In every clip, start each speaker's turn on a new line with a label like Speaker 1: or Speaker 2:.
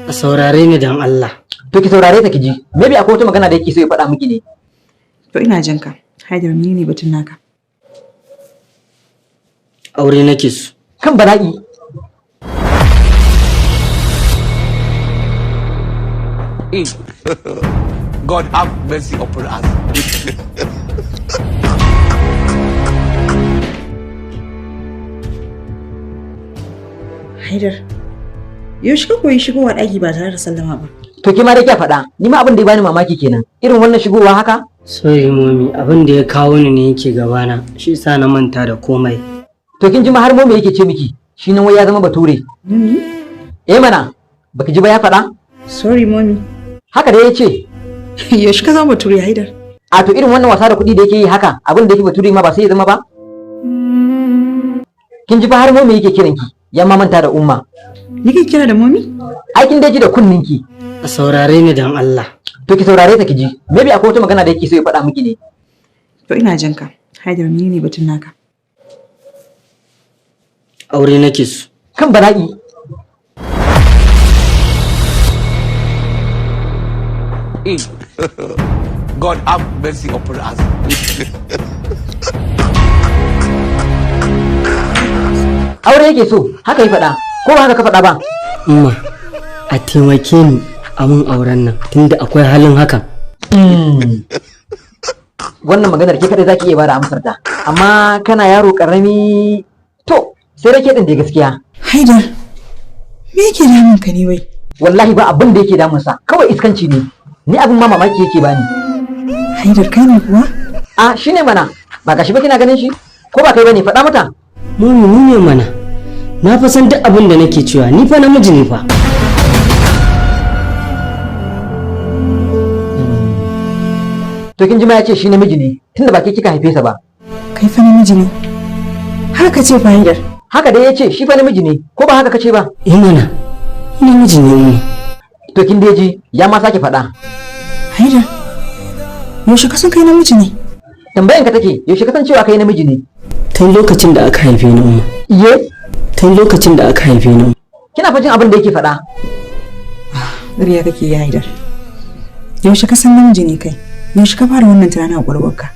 Speaker 1: A saurare ni dan Allah.
Speaker 2: To ki saurare ta ki ji. Maybe akwai wata magana da yake so ya faɗa miki ne.
Speaker 3: To ina jin ka. Haidar menene batun naka?
Speaker 1: Aure nake so.
Speaker 2: Kan bala'i.
Speaker 4: God have mercy upon us.
Speaker 3: Haidar, yaushe ka koyi shigowa ɗaki ba tare da sallama ba?
Speaker 2: To ki ma da kya faɗa, ni ma abin da ya bani mamaki kenan. Irin wannan shigowa haka?
Speaker 1: Sorry mommy, abin da ya kawo ni ne yake gabana, shi yasa na manta da komai.
Speaker 2: To kin ji ma har mommy yake ce miki, shi nan wai ya zama bature. Eh mana, baki ji ba ya faɗa?
Speaker 3: Sorry mommy.
Speaker 2: Haka da ya ce.
Speaker 3: Yaushe ka zama bature Haidar?
Speaker 2: A to irin wannan wasa da kuɗi da yake yi haka, abin da yake bature ma ba sai ya zama ba? Kin ji ba har mommy yake kiranki, ya ma manta da umma.
Speaker 3: Ni ke kira da mommy?
Speaker 2: Ai kin dai ji da kunninki.
Speaker 1: A saurare ni dan Allah.
Speaker 2: To ki saurare ta ki ji. Maybe akwai wata magana da yake so ya faɗa miki ne.
Speaker 3: To ina jin ka. Haidar menene batun naka?
Speaker 1: Aure nake so.
Speaker 2: Kan bala'i.
Speaker 4: God have mercy upon us.
Speaker 2: Aure yake so, haka ya faɗa. Ko ba haka ka faɗa ba?
Speaker 1: Umma, a taimake ni a mun auren nan tunda akwai halin hakan.
Speaker 2: Wannan maganar ke kadai zaki iya bada amsar ta. Amma kana yaro karami to sai rake din da gaskiya.
Speaker 3: Haidar, me yake damun ka ne wai?
Speaker 2: Wallahi ba abin da yake damun sa, kawai iskanci ne. Ni abin ma mamaki yake bani.
Speaker 3: Haidar kai ne kuwa?
Speaker 2: A shine mana, ba gashi ba kina ganin shi? Ko ba kai bane faɗa mata?
Speaker 1: Mummy ni ne mana. Na fa san duk abin da nake cewa, ni fa namiji ne fa.
Speaker 2: To kin ji ma ya ce shi namiji ne, tunda ba ke kika haife sa ba.
Speaker 3: Kai fa namiji ne. Haka ce fa Haidar.
Speaker 2: Haka dai ya ce shi fa namiji ne, ko ba haka kace ba?
Speaker 1: Eh mana, namiji ne mu.
Speaker 2: To kin dai ji, ya ma sake faɗa.
Speaker 3: Haidar, yaushe ka san kai namiji ne?
Speaker 2: Tambayan ka take, yaushe ka san cewa kai namiji ne?
Speaker 1: Tun lokacin da aka haife ni umma.
Speaker 2: Iye?
Speaker 1: Tun lokacin da aka haife ni.
Speaker 2: Kina fa jin abin da yake faɗa?
Speaker 3: Ƙarya kake yi Haidar. Yaushe ka san namiji ne kai? Yaushe ka fara wannan tunanin a ƙwaƙwalwarka?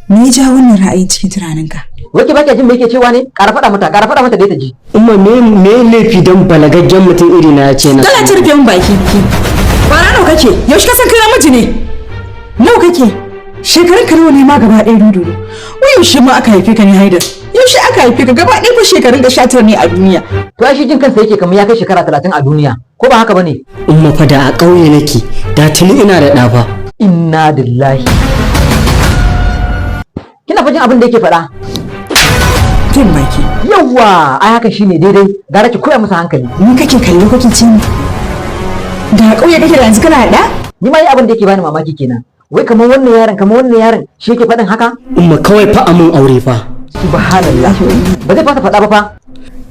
Speaker 3: Me ya ja wannan ra'ayin cikin tunaninka?
Speaker 2: Wai ki baki jin me yake cewa ne? Ƙara faɗa mata dai ta ji.
Speaker 1: Umma me laifi dan balagaggen mutum iri na ya ce na.
Speaker 3: Kana cirke mun baki. Bara nawa kake? Yaushe ka san kai namiji ne? Nawa kake? Shekarun ka nawa ne ma gaba ɗaya dudu? Wai yaushe ma aka haife ka ne Haidar? Yaushe aka haife ka gaba ɗaya fa shekarun ka 19 ne a duniya.
Speaker 2: To ai shi jin kansa yake kamar ya kai shekara 30 a duniya. Ko ba haka bane?
Speaker 1: Umma fa da a ƙauye nake, da tuni ina da ɗa fa.
Speaker 2: Inna lillahi. Kina fa jin abin da yake faɗa?
Speaker 3: Kin baki.
Speaker 2: Yawwa, ai haka shine daidai. Gara ki koya masa hankali.
Speaker 3: Ni kake kallo kake ce ni. Da ƙauye kake da yanzu kana da?
Speaker 2: Ni ma yi abin da yake bani mamaki kenan. Wai kamar wannan yaron shi yake faɗin haka?
Speaker 1: Umma kawai fa amun aure fa.
Speaker 2: Subhanallah. Ba zai fasa faɗa ba fa.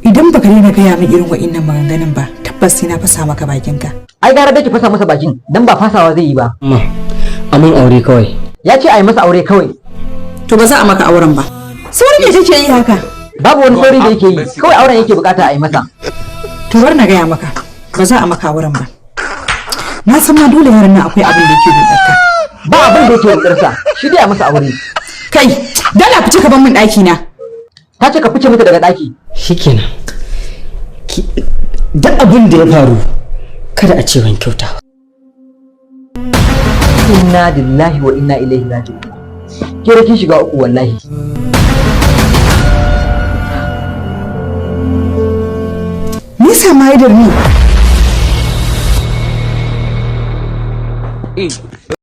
Speaker 3: Idan baka daina gaya min irin wa'innan maganganun ba, tabbas sai na fasa maka bakinka.
Speaker 2: Ai gara da ki fasa masa bakin, dan ba fasawa zai yi ba.
Speaker 1: Umma, amun aure kawai.
Speaker 2: Ya ce a yi masa aure kawai.
Speaker 3: To ba za a maka auren ba. Saurin me kake yi haka?
Speaker 2: Babu wani sauri da yake yi, kawai auren yake bukata a yi masa.
Speaker 3: To bar na gaya maka, ba za a maka auren ba. Na san ma dole yaron nan akwai abin da yake rudarka.
Speaker 2: Ba abin da yake rudarsa, shi dai a masa aure.
Speaker 3: Kai, dala fice ka bar min ɗaki na.
Speaker 2: Ta ce ka fice mata daga ɗaki.
Speaker 1: Shikenan. Duk abin da ya faru, kada a ce ban kyauta.
Speaker 2: Inna lillahi wa inna ilaihi raji'un. Ke da kin shiga uku wallahi.
Speaker 3: Nisa ma Haidar ne.